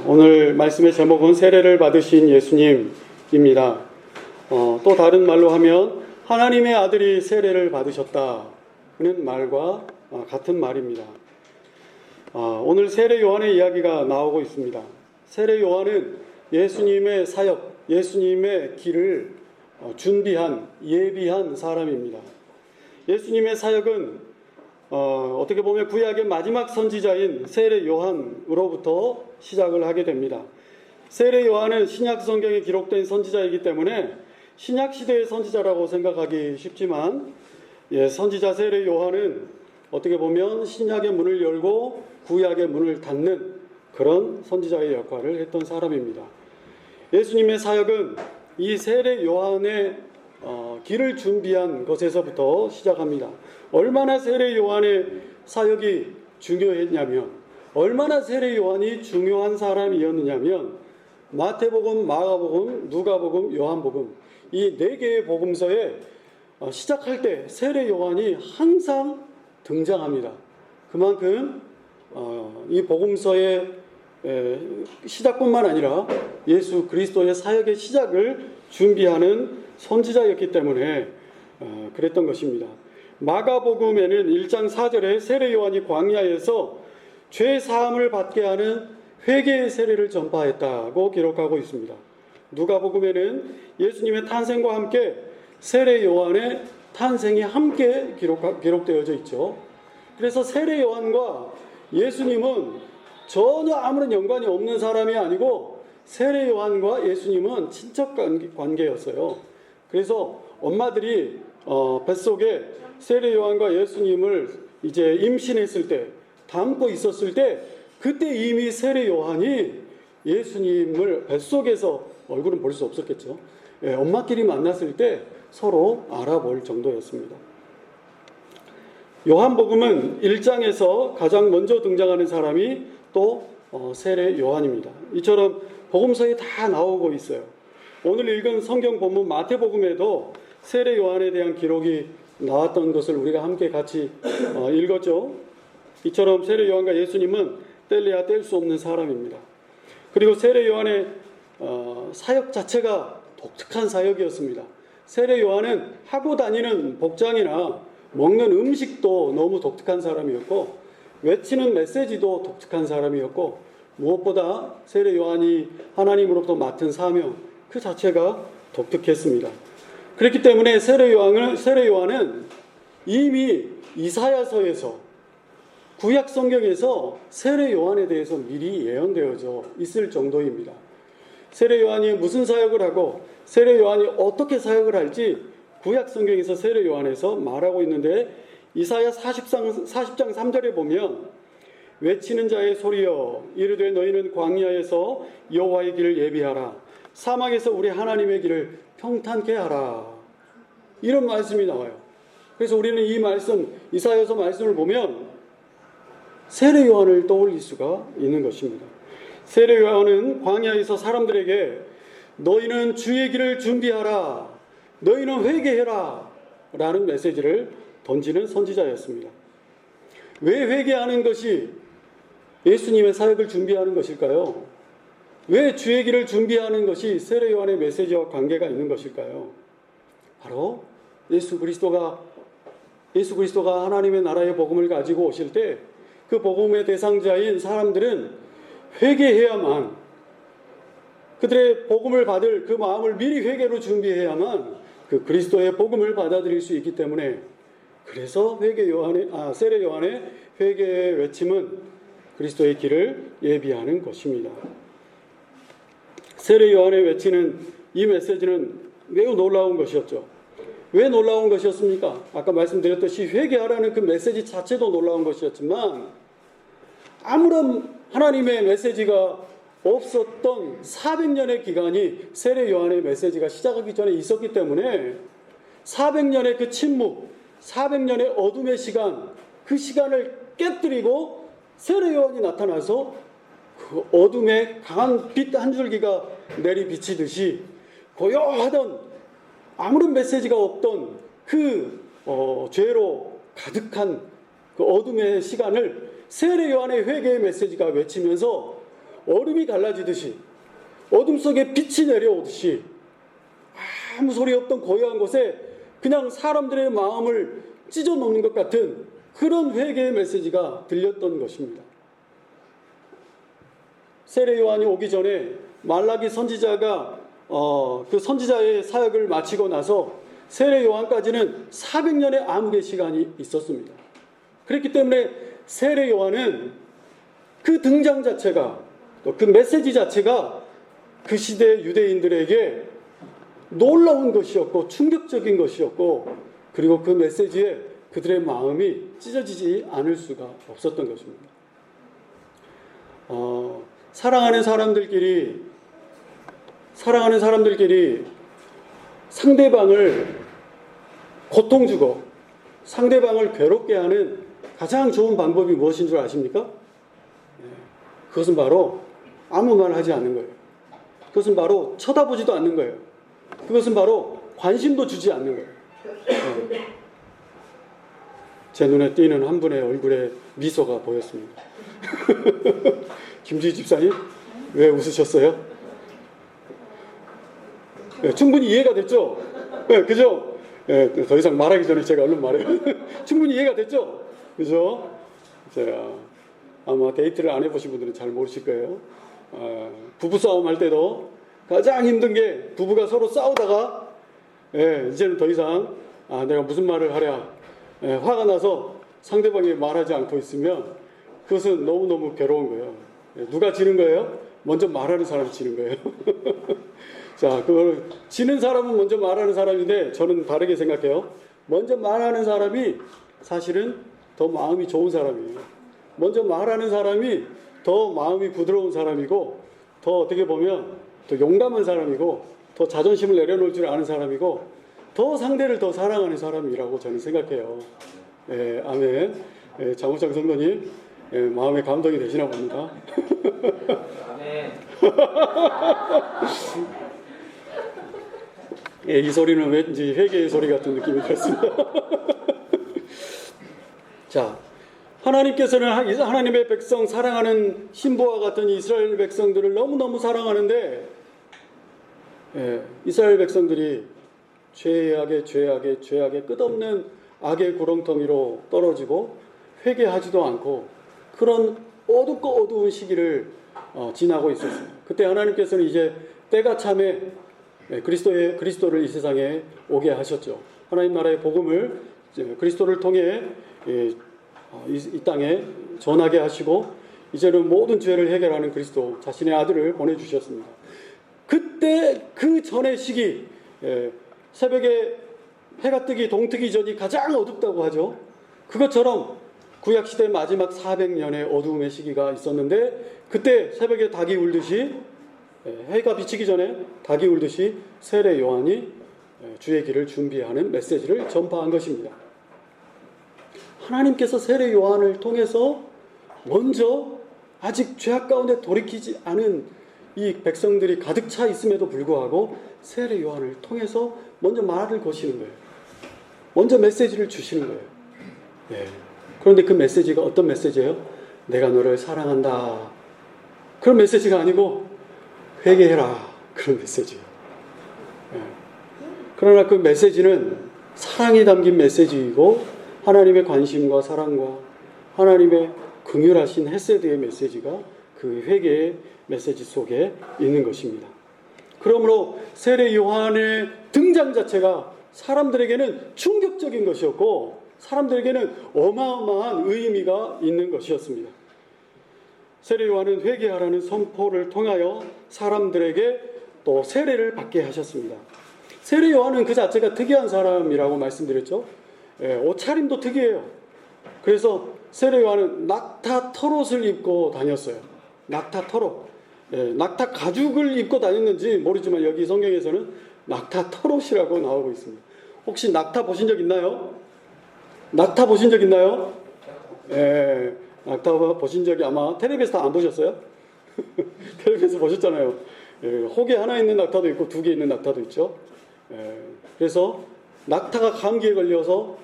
오늘 말씀의 제목은 세례를 받으신 예수님입니다. 또 다른 말로 하면 하나님의 아들이 세례를 받으셨다는 말과 같은 말입니다. 오늘 세례 요한의 이야기가 나오고 있습니다. 세례 요한은 예수님의 사역, 예수님의 길을 준비한, 예비한 사람입니다. 예수님의 사역은 어떻게 보면 구약의 마지막 선지자인 세례 요한으로부터 시작을 하게 됩니다. 세례 요한은 신약 성경에 기록된 선지자이기 때문에 신약 시대의 선지자라고 생각하기 쉽지만, 선지자 세례 요한은 어떻게 보면 신약의 문을 열고 구약의 문을 닫는 그런 선지자의 역할을 했던 사람입니다. 예수님의 사역은 이 세례 요한의 길을 준비한 것에서부터 시작합니다. 얼마나 세례 요한의 사역이 중요했냐면, 얼마나 세례 요한이 중요한 사람이었느냐면, 마태복음, 마가복음, 누가복음, 요한복음 이 네 개의 복음서에 시작할 때 세례 요한이 항상 등장합니다. 그만큼 이 복음서의 시작뿐만 아니라 예수 그리스도의 사역의 시작을 준비하는 선지자였기 때문에 그랬던 것입니다. 마가복음에는 1장 4절에 세례 요한이 광야에서 죄 사함을 받게 하는 회개의 세례를 전파했다고 기록하고 있습니다. 누가복음에는 예수님의 탄생과 함께 세례 요한의 탄생이 함께 기록되어져 있죠. 그래서 세례 요한과 예수님은 전혀 아무런 연관이 없는 사람이 아니고 세례 요한과 예수님은 친척 관계였어요. 그래서 엄마들이 뱃속에 세례 요한과 예수님을 이제 임신했을 때, 담고 있었을 때, 그때 이미 세례 요한이 예수님을 뱃속에서, 얼굴은 볼 수 없었겠죠. 엄마끼리 만났을 때 서로 알아볼 정도였습니다. 요한복음은 1장에서 가장 먼저 등장하는 사람이 또 세례 요한입니다. 이처럼 복음서에 다 나오고 있어요. 오늘 읽은 성경 본문 마태복음에도 세례 요한에 대한 기록이 나왔던 것을 우리가 함께 같이 읽었죠. 이처럼 세례 요한과 예수님은 뗄래야 뗄 수 없는 사람입니다. 그리고 세례 요한의 사역 자체가 독특한 사역이었습니다. 세례 요한은 하고 다니는 복장이나 먹는 음식도 너무 독특한 사람이었고, 외치는 메시지도 독특한 사람이었고, 무엇보다 세례 요한이 하나님으로부터 맡은 사명 그 자체가 독특했습니다. 그렇기 때문에 세례 요한은 이미 이사야서에서, 구약 성경에서 세례 요한에 대해서 미리 예언되어져 있을 정도입니다. 세례 요한이 무슨 사역을 하고 세례 요한이 어떻게 사역을 할지 구약 성경에서 세례 요한에서 말하고 있는데, 이사야 40장 3절에 보면 외치는 자의 소리여 이르되 너희는 광야에서 여호와의 길을 예비하라, 사막에서 우리 하나님의 길을 평탄케 하라, 이런 말씀이 나와요. 그래서 우리는 이 말씀, 이사야서 말씀을 보면 세례 요한을 떠올릴 수가 있는 것입니다. 세례 요한은 광야에서 사람들에게 너희는 주의 길을 준비하라, 너희는 회개해라 라는 메시지를 던지는 선지자였습니다. 왜 회개하는 것이 예수님의 사역을 준비하는 것일까요? 왜 주의 길을 준비하는 것이 세례 요한의 메시지와 관계가 있는 것일까요? 바로 예수 그리스도가 하나님의 나라의 복음을 가지고 오실 때 그 복음의 대상자인 사람들은 회개해야만, 그들의 복음을 받을 그 마음을 미리 회개로 준비해야만 그 그리스도의 복음을 받아들일 수 있기 때문에, 그래서 세례 요한의 회개의 외침은 그리스도의 길을 예비하는 것입니다. 세례 요한의 외치는 이 메시지는 매우 놀라운 것이었죠. 왜 놀라운 것이었습니까? 아까 말씀드렸듯이 회개하라는 그 메시지 자체도 놀라운 것이었지만, 아무런 하나님의 메시지가 없었던 400년의 기간이 세례 요한의 메시지가 시작하기 전에 있었기 때문에 400년의 그 침묵, 400년의 어둠의 시간, 그 시간을 깨뜨리고 세례 요한이 나타나서 그 어둠에 강한 빛 한 줄기가 내리 비치듯이 고요하던, 아무런 메시지가 없던 그 죄로 가득한 그 어둠의 시간을 세례 요한의 회개의 메시지가 외치면서 얼음이 갈라지듯이 어둠 속에 빛이 내려오듯이 아무 소리 없던 고요한 곳에 그냥 사람들의 마음을 찢어놓는 것 같은 그런 회개의 메시지가 들렸던 것입니다. 세례 요한이 오기 전에 말라기 선지자가 그 선지자의 사역을 마치고 나서 세례 요한까지는 400년의 암흑의 시간이 있었습니다. 그렇기 때문에 세례 요한은 그 등장 자체가 또 그 메시지 자체가 그 시대 유대인들에게 놀라운 것이었고 충격적인 것이었고, 그리고 그 메시지에 그들의 마음이 찢어지지 않을 수가 없었던 것입니다. 사랑하는 사람들끼리 상대방을 고통 주고 상대방을 괴롭게 하는 가장 좋은 방법이 무엇인 줄 아십니까? 그것은 바로 아무 말 하지 않는 거예요. 그것은 바로 쳐다보지도 않는 거예요. 그것은 바로 관심도 주지 않는 거예요. 제 눈에 띄는 한 분의 얼굴에 미소가 보였습니다. 김주희 집사님, 왜 웃으셨어요? 충분히 이해가 됐죠? 그죠? 더 이상 말하기 전에 제가 얼른 말해요. 충분히 이해가 됐죠? 그죠? 아마 데이트를 안 해보신 분들은 잘 모르실 거예요. 부부싸움 할 때도 가장 힘든 게 부부가 서로 싸우다가 이제는 더 이상 내가 무슨 말을 하랴 화가 나서 상대방이 말하지 않고 있으면 그것은 너무너무 괴로운 거예요. 누가 지는 거예요? 먼저 말하는 사람이 지는 거예요. 자, 그걸 지는 사람은 먼저 말하는 사람인데 저는 다르게 생각해요. 먼저 말하는 사람이 사실은 더 마음이 좋은 사람이에요. 먼저 말하는 사람이 더 마음이 부드러운 사람이고, 더 어떻게 보면 더 용감한 사람이고, 더 자존심을 내려놓을 줄 아는 사람이고, 더 상대를 더 사랑하는 사람이라고 저는 생각해요. 아멘. 장우창 성도님, 마음에 감동이 되시나 봅니다. 아멘. 이 소리는 왠지 회개의 소리 같은 느낌이 들었습니다. 자, 하나님께서는 하나님의 백성, 사랑하는 신부와 같은 이스라엘 백성들을 너무너무 사랑하는데, 이스라엘 백성들이 죄악에 끝없는 악의 구렁텅이로 떨어지고 회개하지도 않고 그런 어둡고 어두운 시기를 지나고 있었습니다. 그때 하나님께서는 이제 때가 참에 그리스도를 이 세상에 오게 하셨죠. 하나님 나라의 복음을 그리스도를 통해 이 땅에 전하게 하시고, 이제는 모든 죄를 해결하는 그리스도 자신의 아들을 보내주셨습니다. 그때 그 전의 시기, 새벽에 해가 뜨기 동트기 전이 가장 어둡다고 하죠. 그것처럼 구약시대 마지막 400년의 어두움의 시기가 있었는데, 그때 새벽에 닭이 울듯이, 해가 비치기 전에 닭이 울듯이 세례 요한이 주의 길을 준비하는 메시지를 전파한 것입니다. 하나님께서 세례 요한을 통해서 먼저 아직 죄악 가운데 돌이키지 않은 이 백성들이 가득 차 있음에도 불구하고 세례 요한을 통해서 먼저 말을 거시는 거예요. 먼저 메시지를 주시는 거예요. 그런데 그 메시지가 어떤 메시지예요? 내가 너를 사랑한다. 그런 메시지가 아니고 회개해라. 그런 메시지예요. 그러나 그 메시지는 사랑이 담긴 메시지이고, 하나님의 관심과 사랑과 하나님의 긍휼하신 헤세드의 메시지가 그 회개의 메시지 속에 있는 것입니다. 그러므로 세례 요한의 등장 자체가 사람들에게는 충격적인 것이었고, 사람들에게는 어마어마한 의미가 있는 것이었습니다. 세례 요한은 회개하라는 선포를 통하여 사람들에게 또 세례를 받게 하셨습니다. 세례 요한은 그 자체가 특이한 사람이라고 말씀드렸죠. 옷차림도 특이해요. 그래서 세례 요한은 낙타 털옷을 입고 다녔어요. 낙타 털옷. 낙타 가죽을 입고 다녔는지 모르지만 여기 성경에서는 낙타 털옷이라고 나오고 있습니다. 혹시 낙타 보신 적 있나요? 낙타 보신 적 있나요? 낙타 보신 적이 아마 텔레비에서 다 안 보셨어요? 텔레비에서 보셨잖아요. 혹에 하나 있는 낙타도 있고 2개 있는 낙타도 있죠. 그래서 낙타가 감기에 걸려서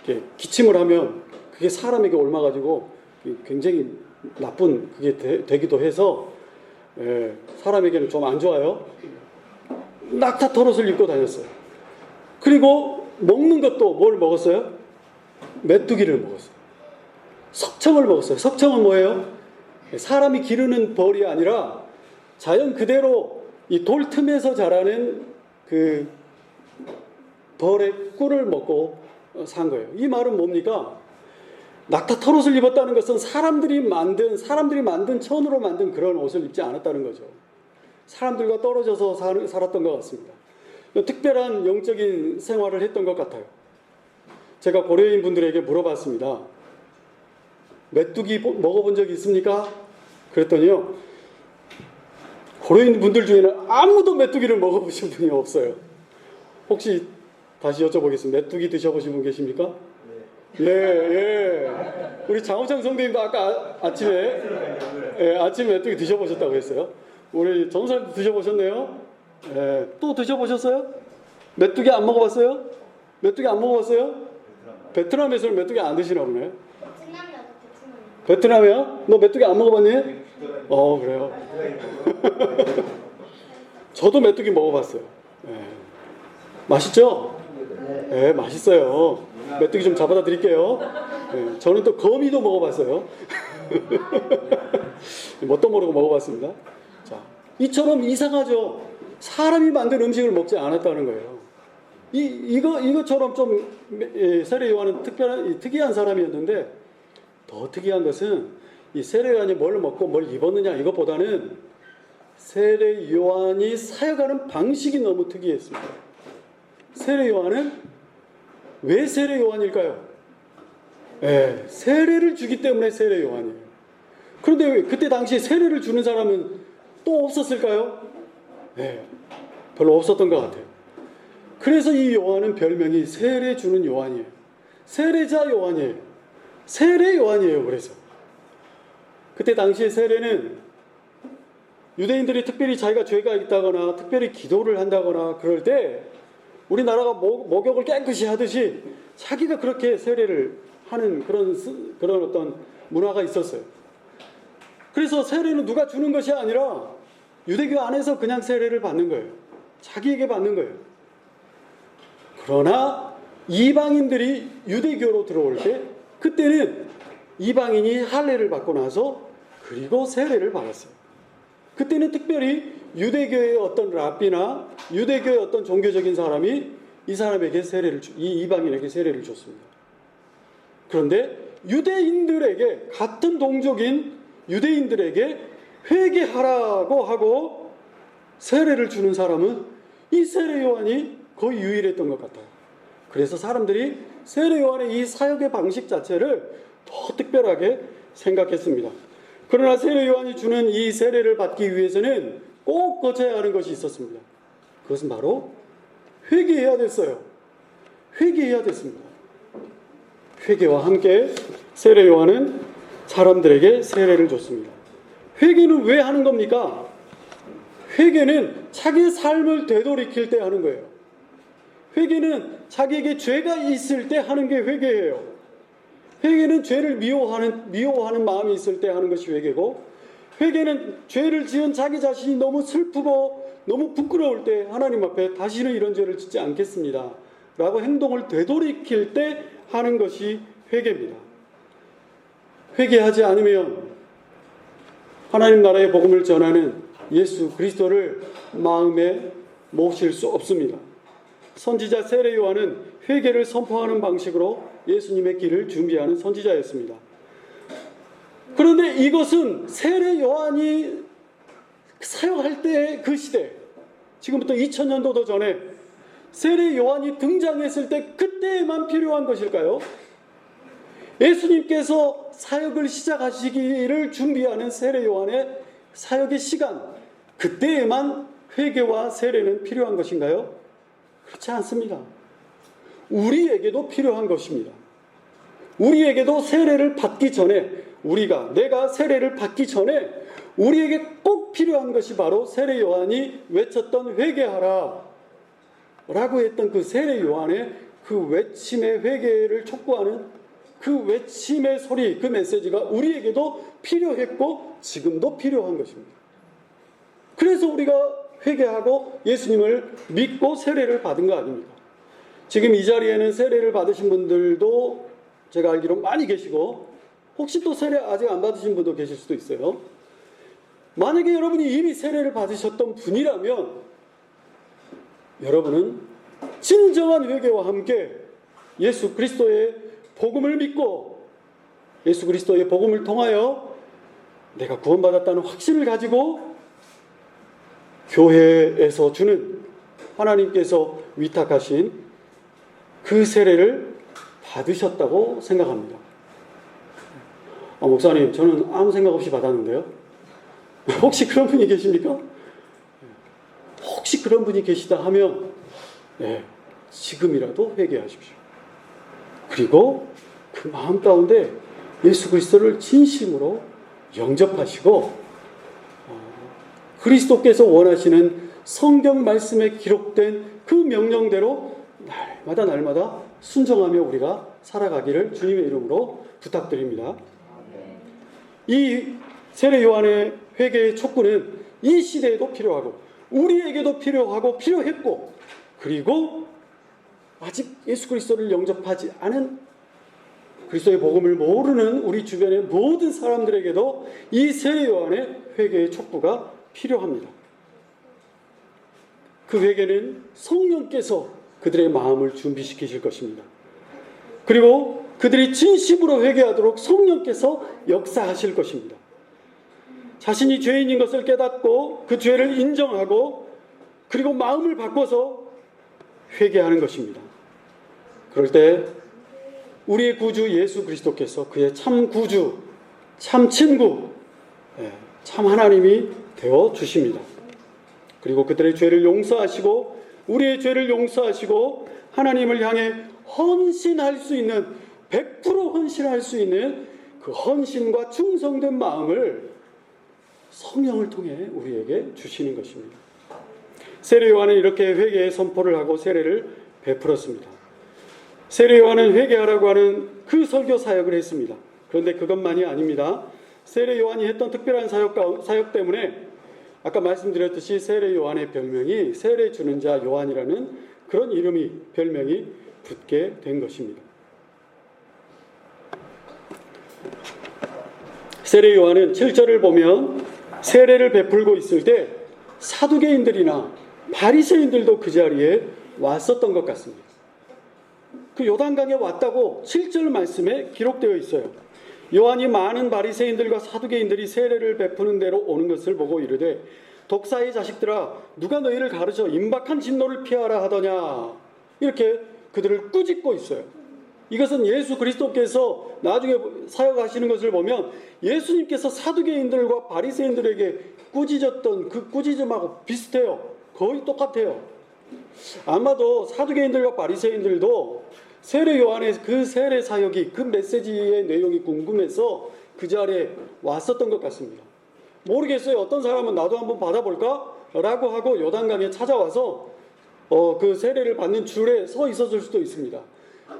이렇게 기침을 하면 그게 사람에게 옮아가지고 굉장히 나쁜 그게 되기도 해서 예, 사람에게는 좀 안 좋아요. 낙타 털옷을 입고 다녔어요. 그리고 먹는 것도 뭘 먹었어요? 메뚜기를 먹었어요. 석청을 먹었어요. 석청은 뭐예요? 사람이 기르는 벌이 아니라 자연 그대로 이 돌 틈에서 자라는 그 벌의 꿀을 먹고 산 거예요. 이 말은 뭡니까? 낙타 털옷을 입었다는 것은 사람들이 만든 천으로 만든 그런 옷을 입지 않았다는 거죠. 사람들과 떨어져서 살았던 것 같습니다. 특별한 영적인 생활을 했던 것 같아요. 제가 고려인 분들에게 물어봤습니다. 메뚜기 먹어본 적이 있습니까? 그랬더니요, 고려인 분들 중에는 아무도 메뚜기를 먹어보신 분이 없어요. 혹시 다시 여쭤보겠습니다. 메뚜기 드셔보신 분 계십니까? 예. 우리 장호창 성도님도 아까 아침에 메뚜기 드셔보셨다고 했어요. 우리 전사님도 드셔보셨네요. 예. 또 드셔보셨어요? 메뚜기 안 먹어봤어요? 메뚜기 안 먹어봤어요? 베트남에서는 메뚜기 안 드시나 보네. 베트남이야? 너 메뚜기 안 먹어봤니? 그래요. 저도 메뚜기 먹어봤어요. 예. 맛있죠? 네, 맛있어요. 메뚜기 좀 잡아다 드릴게요. 네, 저는 또 거미도 먹어봤어요. 뭣도 모르고 먹어봤습니다. 자, 이처럼 이상하죠? 사람이 만든 음식을 먹지 않았다는 거예요. 이것처럼 좀 세례 요한은 특이한 사람이었는데, 더 특이한 것은 이 세례 요한이 뭘 먹고 뭘 입었느냐 이것보다는 세례 요한이 사역하는 방식이 너무 특이했습니다. 세례 요한은 왜 세례 요한일까요? 세례를 주기 때문에 세례 요한이에요. 그런데 그때 당시에 세례를 주는 사람은 또 없었을까요? 별로 없었던 것 같아요. 그래서 이 요한은 별명이 세례 주는 요한이에요. 세례자 요한이에요. 세례 요한이에요. 그래서 그때 당시에 세례는 유대인들이 특별히 자기가 죄가 있다거나 특별히 기도를 한다거나 그럴 때 우리나라가 목욕을 깨끗이 하듯이 자기가 그렇게 세례를 하는 그런 어떤 문화가 있었어요. 그래서 세례는 누가 주는 것이 아니라 유대교 안에서 그냥 세례를 받는 거예요. 자기에게 받는 거예요. 그러나 이방인들이 유대교로 들어올 때 그때는 이방인이 할례를 받고 나서 그리고 세례를 받았어요. 그때는 특별히 유대교의 어떤 랍비나 유대교의 어떤 종교적인 사람이 이 사람에게 이 이방인에게 세례를 줬습니다. 그런데 유대인들에게, 같은 동족인 유대인들에게 회개하라고 하고 세례를 주는 사람은 이 세례 요한이 거의 유일했던 것 같아요. 그래서 사람들이 세례 요한의 이 사역의 방식 자체를 더 특별하게 생각했습니다. 그러나 세례 요한이 주는 이 세례를 받기 위해서는 꼭 거쳐야 하는 것이 있었습니다. 그것은 바로 회개해야 됐어요. 회개해야 됐습니다. 회개와 함께 세례 요한은 사람들에게 세례를 줬습니다. 회개는 왜 하는 겁니까? 회개는 자기의 삶을 되돌이킬 때 하는 거예요. 회개는 자기에게 죄가 있을 때 하는 게 회개예요. 회개는 죄를 미워하는 마음이 있을 때 하는 것이 회개고, 회개는 죄를 지은 자기 자신이 너무 슬프고 너무 부끄러울 때 하나님 앞에 다시는 이런 죄를 짓지 않겠습니다 라고 행동을 되돌이킬 때 하는 것이 회개입니다. 회개하지 않으면 하나님 나라의 복음을 전하는 예수 그리스도를 마음에 모실 수 없습니다. 선지자 세례 요한은 회개를 선포하는 방식으로 예수님의 길을 준비하는 선지자였습니다. 그런데 이것은 세례 요한이 사역할 때의 그 시대, 지금부터 2000년도 더 전에 세례 요한이 등장했을 때 그때에만 필요한 것일까요? 예수님께서 사역을 시작하시기를 준비하는 세례 요한의 사역의 시간, 그때에만 회개와 세례는 필요한 것인가요? 그렇지 않습니다. 우리에게도 필요한 것입니다. 우리에게도 세례를 받기 전에, 내가 세례를 받기 전에 우리에게 꼭 필요한 것이 바로 세례 요한이 외쳤던 회개하라 라고 했던 그 세례 요한의 그 외침의 회개를 촉구하는 그 외침의 소리, 그 메시지가 우리에게도 필요했고 지금도 필요한 것입니다. 그래서 우리가 회개하고 예수님을 믿고 세례를 받은 거 아닙니까? 지금 이 자리에는 세례를 받으신 분들도 제가 알기로 많이 계시고, 혹시 또 세례 아직 안 받으신 분도 계실 수도 있어요. 만약에 여러분이 이미 세례를 받으셨던 분이라면 여러분은 진정한 회개와 함께 예수 그리스도의 복음을 믿고 예수 그리스도의 복음을 통하여 내가 구원받았다는 확신을 가지고 교회에서 주는 하나님께서 위탁하신 그 세례를 받으셨다고 생각합니다. 목사님, 저는 아무 생각 없이 받았는데요. 혹시 그런 분이 계십니까? 혹시 그런 분이 계시다 하면 지금이라도 회개하십시오. 그리고 그 마음 가운데 예수 그리스도를 진심으로 영접하시고 그리스도께서 원하시는 성경 말씀에 기록된 그 명령대로 날마다 순종하며 우리가 살아가기를 주님의 이름으로 부탁드립니다. 이 세례 요한의 회개의 촉구는 이 시대에도 필요하고 우리에게도 필요하고 필요했고, 그리고 아직 예수 그리스도를 영접하지 않은 그리스도의 복음을 모르는 우리 주변의 모든 사람들에게도 이 세례 요한의 회개의 촉구가 필요합니다. 그 회개는 성령께서 그들의 마음을 준비시키실 것입니다. 그리고 그들이 진심으로 회개하도록 성령께서 역사하실 것입니다. 자신이 죄인인 것을 깨닫고 그 죄를 인정하고 그리고 마음을 바꿔서 회개하는 것입니다. 그럴 때 우리의 구주 예수 그리스도께서 그의 참 구주, 참 친구, 참 하나님이 되어 주십니다. 그리고 그들의 죄를 용서하시고 우리의 죄를 용서하시고 하나님을 향해 헌신할 수 있는 100% 헌신할 수 있는 그 헌신과 충성된 마음을 성령을 통해 우리에게 주시는 것입니다. 세례 요한은 이렇게 회개의 선포를 하고 세례를 베풀었습니다. 세례 요한은 회개하라고 하는 그 설교 사역을 했습니다. 그런데 그것만이 아닙니다. 세례 요한이 했던 특별한 사역 때문에 아까 말씀드렸듯이 세례 요한의 별명이 세례 주는 자 요한이라는 그런 별명이 붙게 된 것입니다. 세례 요한은 7절을 보면 세례를 베풀고 있을 때 사두개인들이나 바리새인들도 그 자리에 왔었던 것 같습니다. 그 요단강에 왔다고 7절 말씀에 기록되어 있어요. 요한이 많은 바리새인들과 사두개인들이 세례를 베푸는 대로 오는 것을 보고 이르되 독사의 자식들아 누가 너희를 가르쳐 임박한 진노를 피하라 하더냐, 이렇게 그들을 꾸짖고 있어요. 이것은 예수 그리스도께서 나중에 사역하시는 것을 보면 예수님께서 사두개인들과 바리새인들에게 꾸짖었던 그 꾸짖음하고 비슷해요. 거의 똑같아요. 아마도 사두개인들과 바리새인들도 세례 요한의 그 세례 사역이, 그 메시지의 내용이 궁금해서 그 자리에 왔었던 것 같습니다. 모르겠어요. 어떤 사람은 나도 한번 받아볼까? 라고 하고 요단강에 찾아와서 그 세례를 받는 줄에 서 있었을 수도 있습니다.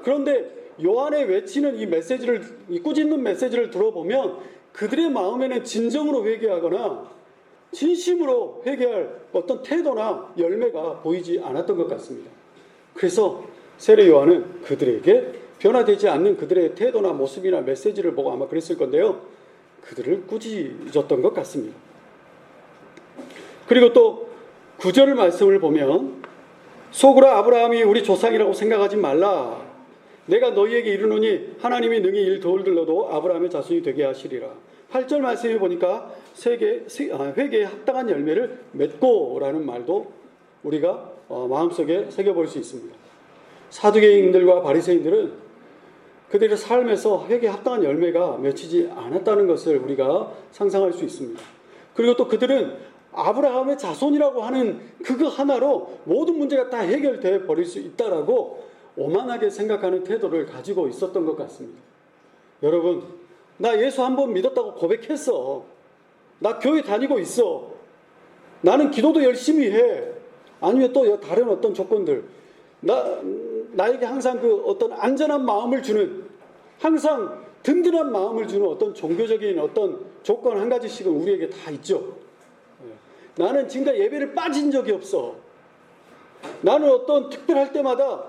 그런데 요한의 외치는 이 꾸짖는 메시지를 들어보면 그들의 마음에는 진정으로 회개하거나 진심으로 회개할 어떤 태도나 열매가 보이지 않았던 것 같습니다. 그래서 세례 요한은 그들에게 변화되지 않는 그들의 태도나 모습이나 메시지를 보고 아마 그랬을 건데요. 그들을 꾸짖었던 것 같습니다. 그리고 또 9절 말씀을 보면 속으로 아브라함이 우리 조상이라고 생각하지 말라. 내가 너희에게 이르노니 하나님이 능히 일 돌들러도 아브라함의 자손이 되게 하시리라. 8절 말씀에 보니까 회개에 합당한 열매를 맺고라는 말도 우리가 마음속에 새겨볼 수 있습니다. 사두개인들과 바리새인들은 그들의 삶에서 회개에 합당한 열매가 맺히지 않았다는 것을 우리가 상상할 수 있습니다. 그리고 또 그들은 아브라함의 자손이라고 하는 그거 하나로 모든 문제가 다 해결되어 버릴 수 있다라고 오만하게 생각하는 태도를 가지고 있었던 것 같습니다. 여러분, 나 예수 한번 믿었다고 고백했어. 나 교회 다니고 있어. 나는 기도도 열심히 해. 아니면 또 다른 어떤 조건들. 나에게 항상 그 어떤 안전한 마음을 주는, 항상 든든한 마음을 주는 어떤 종교적인 어떤 조건 한 가지씩은 우리에게 다 있죠. 나는 지금까지 예배를 빠진 적이 없어. 나는 어떤 특별할 때마다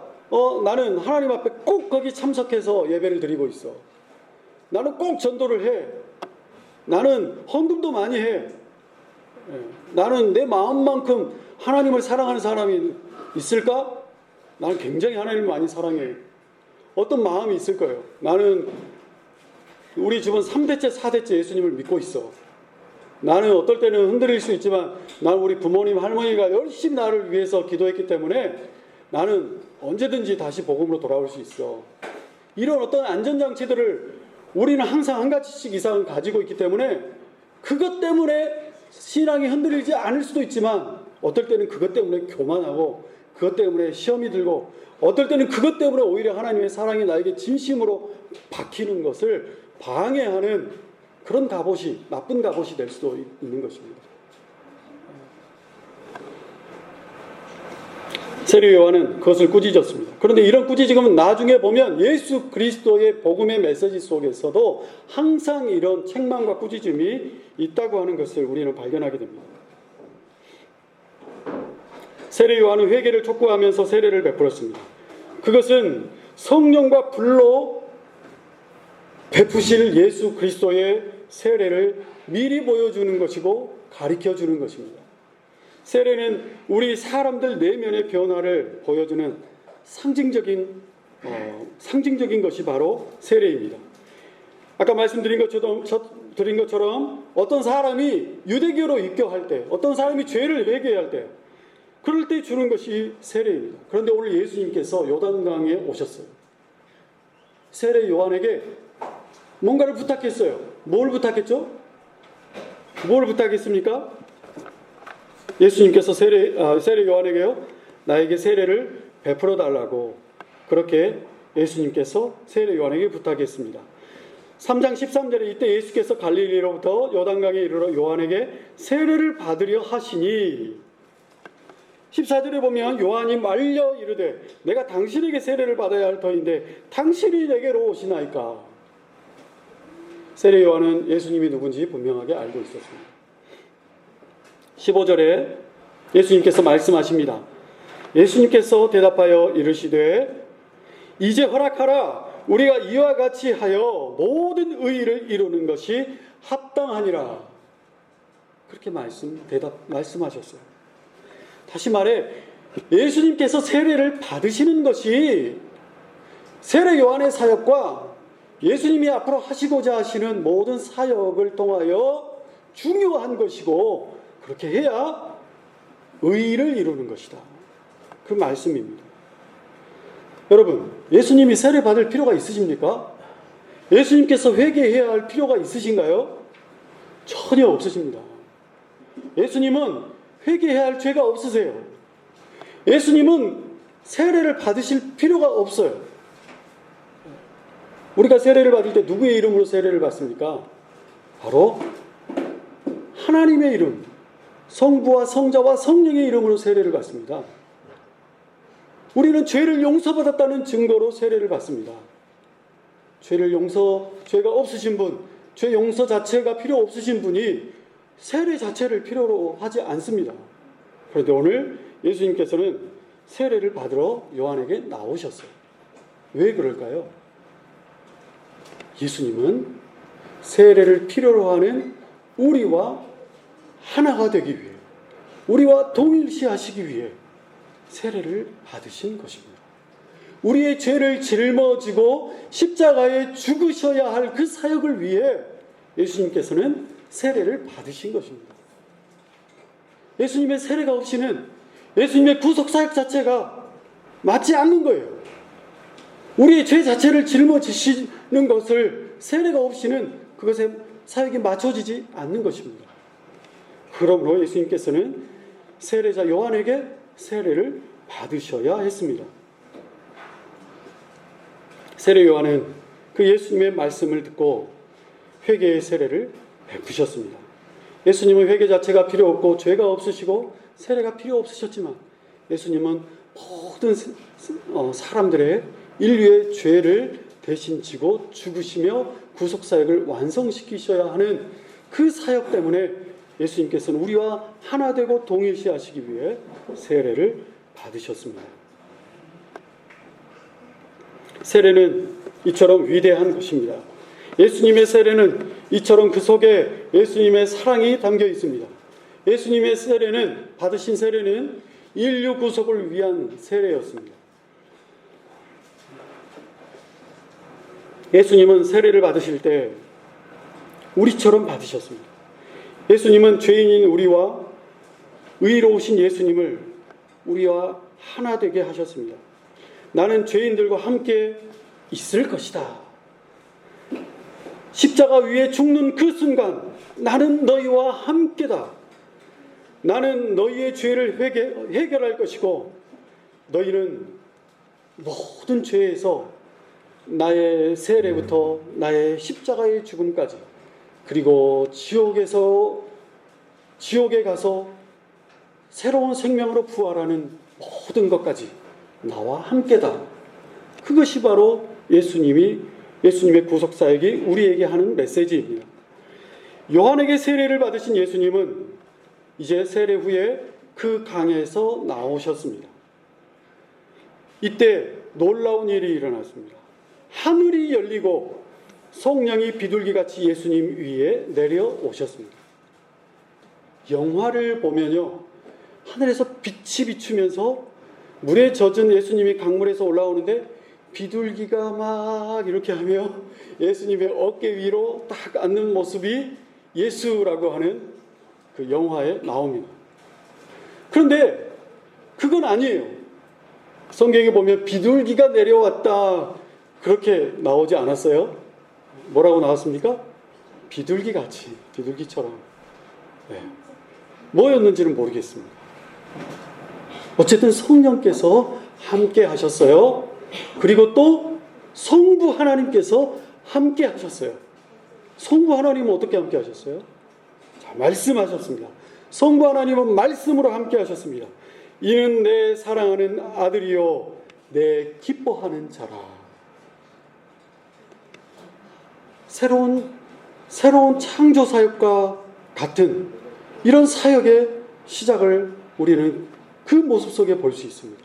나는 하나님 앞에 꼭 거기 참석해서 예배를 드리고 있어. 나는 꼭 전도를 해. 나는 헌금도 많이 해. 나는 내 마음만큼 하나님을 사랑하는 사람이 있을까? 나는 굉장히 하나님을 많이 사랑해. 어떤 마음이 있을 거예요. 나는 우리 집은 3대째 4대째 예수님을 믿고 있어. 나는 어떨 때는 흔들릴 수 있지만 나는 우리 부모님 할머니가 열심히 나를 위해서 기도했기 때문에 나는 언제든지 다시 복음으로 돌아올 수 있어. 이런 어떤 안전장치들을 우리는 항상 한 가지씩 이상은 가지고 있기 때문에 그것 때문에 신앙이 흔들리지 않을 수도 있지만 어떨 때는 그것 때문에 교만하고 그것 때문에 시험이 들고 어떨 때는 그것 때문에 오히려 하나님의 사랑이 나에게 진심으로 박히는 것을 방해하는 그런 갑옷이 나쁜 갑옷이 될 수도 있는 것입니다. 세례 요한은 그것을 꾸짖었습니다. 그런데 이런 꾸짖음은 나중에 보면 예수 그리스도의 복음의 메시지 속에서도 항상 이런 책망과 꾸짖음이 있다고 하는 것을 우리는 발견하게 됩니다. 세례 요한은 회개를 촉구하면서 세례를 베풀었습니다. 그것은 성령과 불로 베푸실 예수 그리스도의 세례를 미리 보여주는 것이고 가르쳐주는 것입니다. 세례는 우리 사람들 내면의 변화를 보여주는 상징적인 것이 바로 세례입니다. 아까 말씀드린 것처럼 어떤 사람이 유대교로 입교할 때, 어떤 사람이 죄를 회개할 때, 그럴 때 주는 것이 세례입니다. 그런데 오늘 예수님께서 요단강에 오셨어요. 세례 요한에게 뭔가를 부탁했어요. 뭘 부탁했죠? 뭘 부탁했습니까? 예수님께서 세례 요한에게요, 나에게 세례를 베풀어 달라고 그렇게 예수님께서 세례 요한에게 부탁했습니다. 3장 13절에 이때 예수께서 갈릴리로부터 요단강에 이르러 요한에게 세례를 받으려 하시니 14절에 보면 요한이 말려 이르되 내가 당신에게 세례를 받아야 할 터인데 당신이 내게로 오시나이까. 세례 요한은 예수님이 누군지 분명하게 알고 있었습니다. 15절에 예수님께서 말씀하십니다. 예수님께서 대답하여 이르시되 이제 허락하라. 우리가 이와 같이 하여 모든 의의를 이루는 것이 합당하니라. 그렇게 말씀하셨어요. 다시 말해 예수님께서 세례를 받으시는 것이 세례 요한의 사역과 예수님이 앞으로 하시고자 하시는 모든 사역을 통하여 중요한 것이고 그렇게 해야 의의를 이루는 것이다. 그 말씀입니다. 여러분, 예수님이 세례 받을 필요가 있으십니까? 예수님께서 회개해야 할 필요가 있으신가요? 전혀 없으십니다. 예수님은 회개해야 할 죄가 없으세요. 예수님은 세례를 받으실 필요가 없어요. 우리가 세례를 받을 때 누구의 이름으로 세례를 받습니까? 바로 하나님의 이름, 성부와 성자와 성령의 이름으로 세례를 받습니다. 우리는 죄를 용서받았다는 증거로 세례를 받습니다. 죄가 없으신 분, 죄 용서 자체가 필요 없으신 분이 세례 자체를 필요로 하지 않습니다. 그런데 오늘 예수님께서는 세례를 받으러 요한에게 나오셨어요. 왜 그럴까요? 예수님은 세례를 필요로 하는 우리와 하나가 되기 위해, 우리와 동일시하시기 위해 세례를 받으신 것입니다. 우리의 죄를 짊어지고 십자가에 죽으셔야 할 그 사역을 위해 예수님께서는 세례를 받으신 것입니다. 예수님의 세례가 없이는 예수님의 구속사역 자체가 맞지 않는 거예요. 우리의 죄 자체를 짊어지시는 것을 세례가 없이는 그것에 사역이 맞춰지지 않는 것입니다. 그러므로 예수님께서는 세례자 요한에게 세례를 받으셔야 했습니다. 세례 요한은 그 예수님의 말씀을 듣고 회개의 세례를 베푸셨습니다. 예수님은 회개 자체가 필요 없고 죄가 없으시고 세례가 필요 없으셨지만 예수님은 모든 사람들의 인류의 죄를 대신 지고 죽으시며 구속사역을 완성시키셔야 하는 그 사역 때문에 예수님께서는 우리와 하나 되고 동일시하시기 위해 세례를 받으셨습니다. 세례는 이처럼 위대한 것입니다. 예수님의 세례는 이처럼 그 속에 예수님의 사랑이 담겨 있습니다. 예수님의 세례는, 받으신 세례는 인류 구속을 위한 세례였습니다. 예수님은 세례를 받으실 때 우리처럼 받으셨습니다. 예수님은 죄인인 우리와 의로우신 예수님을 우리와 하나 되게 하셨습니다. 나는 죄인들과 함께 있을 것이다. 십자가 위에 죽는 그 순간 나는 너희와 함께다. 나는 너희의 죄를 해결할 것이고 너희는 모든 죄에서 나의 세례부터 나의 십자가의 죽음까지 그리고 지옥에 가서 새로운 생명으로 부활하는 모든 것까지 나와 함께다. 그것이 바로 예수님의 구속사역이 우리에게 하는 메시지입니다. 요한에게 세례를 받으신 예수님은 이제 세례 후에 그 강에서 나오셨습니다. 이때 놀라운 일이 일어났습니다. 하늘이 열리고 성령이 비둘기같이 예수님 위에 내려오셨습니다. 영화를 보면요, 하늘에서 빛이 비추면서 물에 젖은 예수님이 강물에서 올라오는데 비둘기가 막 이렇게 하며 예수님의 어깨 위로 딱 앉는 모습이 예수라고 하는 그 영화에 나옵니다. 그런데 그건 아니에요. 성경에 보면 비둘기가 내려왔다 그렇게 나오지 않았어요? 뭐라고 나왔습니까? 비둘기같이, 비둘기처럼. 네. 뭐였는지는 모르겠습니다. 어쨌든 성령께서 함께 하셨어요. 그리고 또 성부 하나님께서 함께 하셨어요. 성부 하나님은 어떻게 함께 하셨어요? 자, 말씀하셨습니다. 성부 하나님은 말씀으로 함께 하셨습니다. 이는 내 사랑하는 아들이요 내 기뻐하는 자라. 새로운 창조 사역과 같은 이런 사역의 시작을 우리는 그 모습 속에 볼 수 있습니다.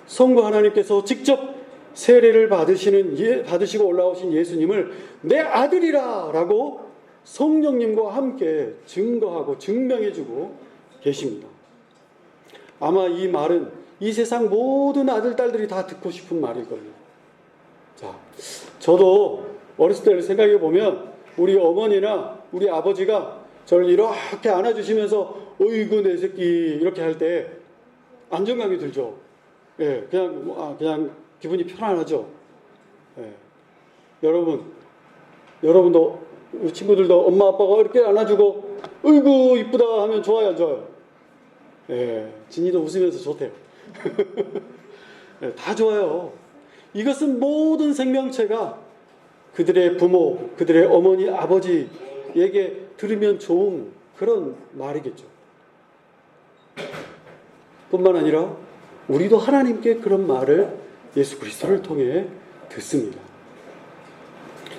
성부 하나님께서 직접 세례를 받으시고 올라오신 예수님을 내 아들이라 라고 성령님과 함께 증거하고 증명해주고 계십니다. 아마 이 말은 이 세상 모든 아들, 딸들이 다 듣고 싶은 말일 거예요. 자, 저도 어렸을 때를 생각해 보면 우리 어머니나 우리 아버지가 저를 이렇게 안아주시면서 어이구 내 새끼 이렇게 할 때 안정감이 들죠. 예, 그냥 기분이 편안하죠. 예. 여러분도 우리 친구들도 엄마 아빠가 이렇게 안아주고 어이구 이쁘다 하면 좋아요, 안 좋아요? 예, 진이도 웃으면서 좋대요. 예, 다 좋아요. 이것은 모든 생명체가 그들의 부모, 그들의 어머니, 아버지에게 들으면 좋은 그런 말이겠죠. 뿐만 아니라 우리도 하나님께 그런 말을 예수 그리스도를 통해 듣습니다.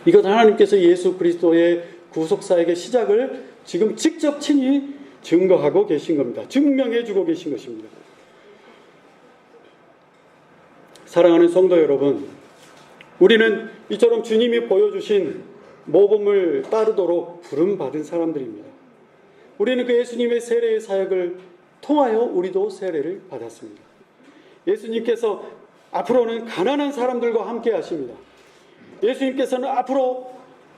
이것 하나님께서 예수 그리스도의 구속사역의 시작을 지금 직접 친히 증거하고 계신 겁니다. 증명해주고 계신 것입니다. 사랑하는 성도 여러분, 우리는 이처럼 주님이 보여주신 모범을 따르도록 부름받은 사람들입니다. 우리는 그 예수님의 세례의 사역을 통하여 우리도 세례를 받았습니다. 예수님께서 앞으로는 가난한 사람들과 함께 하십니다. 예수님께서는 앞으로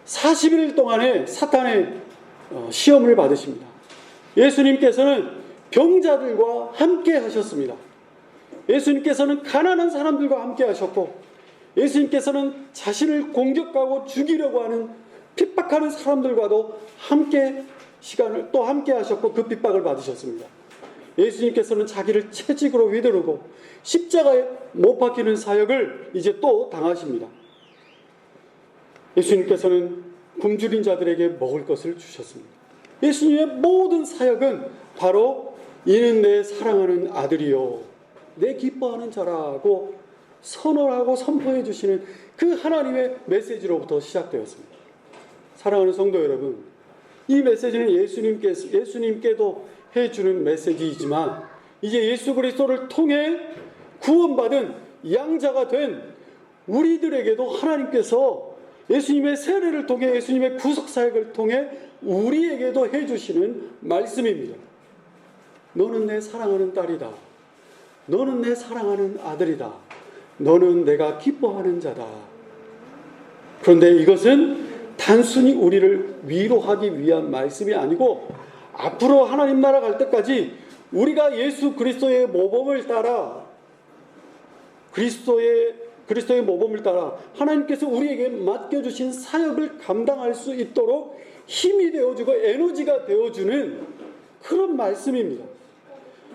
40일 동안의 사탄의 시험을 받으십니다. 예수님께서는 병자들과 함께 하셨습니다. 예수님께서는 가난한 사람들과 함께 하셨고, 예수님께서는 자신을 공격하고 죽이려고 하는 핍박하는 사람들과도 함께 시간을 또 함께 하셨고 그 핍박을 받으셨습니다. 예수님께서는 자기를 채찍으로 휘두르고 십자가에 못 박히는 사역을 이제 또 당하십니다. 예수님께서는 굶주린 자들에게 먹을 것을 주셨습니다. 예수님의 모든 사역은 바로 이는 내 사랑하는 아들이요 내 기뻐하는 자라고 선언하고 선포해 주시는 그 하나님의 메시지로부터 시작되었습니다. 사랑하는 성도 여러분, 이 메시지는 예수님께도 해주는 메시지이지만 이제 예수 그리스도를 통해 구원받은 양자가 된 우리들에게도 하나님께서 예수님의 세례를 통해 예수님의 구속사역을 통해 우리에게도 해주시는 말씀입니다. 너는 내 사랑하는 딸이다. 너는 내 사랑하는 아들이다. 너는 내가 기뻐하는 자다. 그런데 이것은 단순히 우리를 위로하기 위한 말씀이 아니고 앞으로 하나님 나라 갈 때까지 우리가 예수 그리스도의 모범을 따라 그리스도의 모범을 따라 하나님께서 우리에게 맡겨주신 사역을 감당할 수 있도록 힘이 되어주고 에너지가 되어주는 그런 말씀입니다.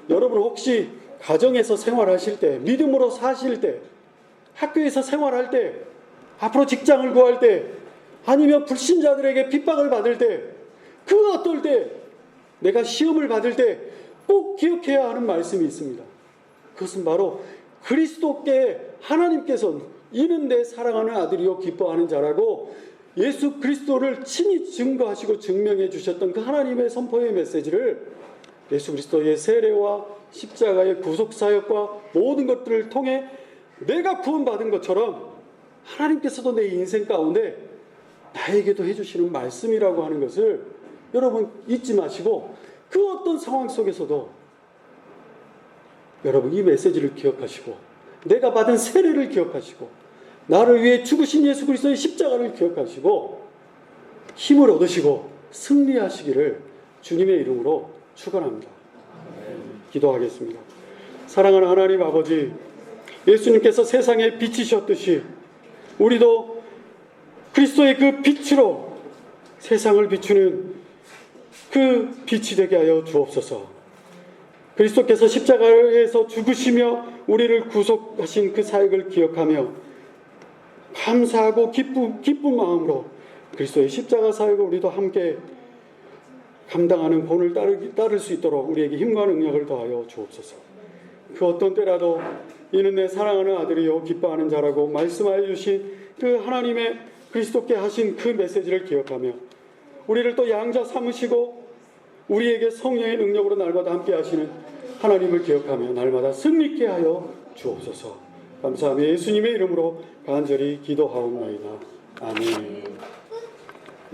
여러분 혹시 가정에서 생활하실 때, 믿음으로 사실 때, 학교에서 생활할 때, 앞으로 직장을 구할 때, 아니면 불신자들에게 핍박을 받을 때, 그 어떨 때, 내가 시험을 받을 때 꼭 기억해야 하는 말씀이 있습니다. 그것은 바로 그리스도께 하나님께서 이는 내 사랑하는 아들이요 기뻐하는 자라고 예수 그리스도를 친히 증거하시고 증명해 주셨던 그 하나님의 선포의 메시지를 예수 그리스도의 세례와 십자가의 구속사역과 모든 것들을 통해 내가 구원받은 것처럼 하나님께서도 내 인생 가운데 나에게도 해주시는 말씀이라고 하는 것을 여러분 잊지 마시고 그 어떤 상황 속에서도 여러분 이 메시지를 기억하시고 내가 받은 세례를 기억하시고 나를 위해 죽으신 예수 그리스도의 십자가를 기억하시고 힘을 얻으시고 승리하시기를 주님의 이름으로 축원합니다. 기도하겠습니다. 사랑하는 하나님 아버지, 예수님께서 세상에 빛이셨듯이 우리도 그리스도의 그 빛으로 세상을 비추는 그 빛이 되게 하여 주옵소서. 그리스도께서 십자가에서 죽으시며 우리를 구속하신 그 사역을 기억하며 감사하고 기쁜 마음으로 그리스도의 십자가 사역을 우리도 함께 감당하는 본을 따를 수 있도록 우리에게 힘과 능력을 더하여 주옵소서. 그 어떤 때라도 이는 내 사랑하는 아들이요 기뻐하는 자라고 말씀하여 주신 그 하나님의 그리스도께 하신 그 메시지를 기억하며 우리를 또 양자 삼으시고 우리에게 성령의 능력으로 날마다 함께 하시는 하나님을 기억하며 날마다 승리케 하여 주옵소서. 감사하며 예수님의 이름으로 간절히 기도하옵나이다. 아멘.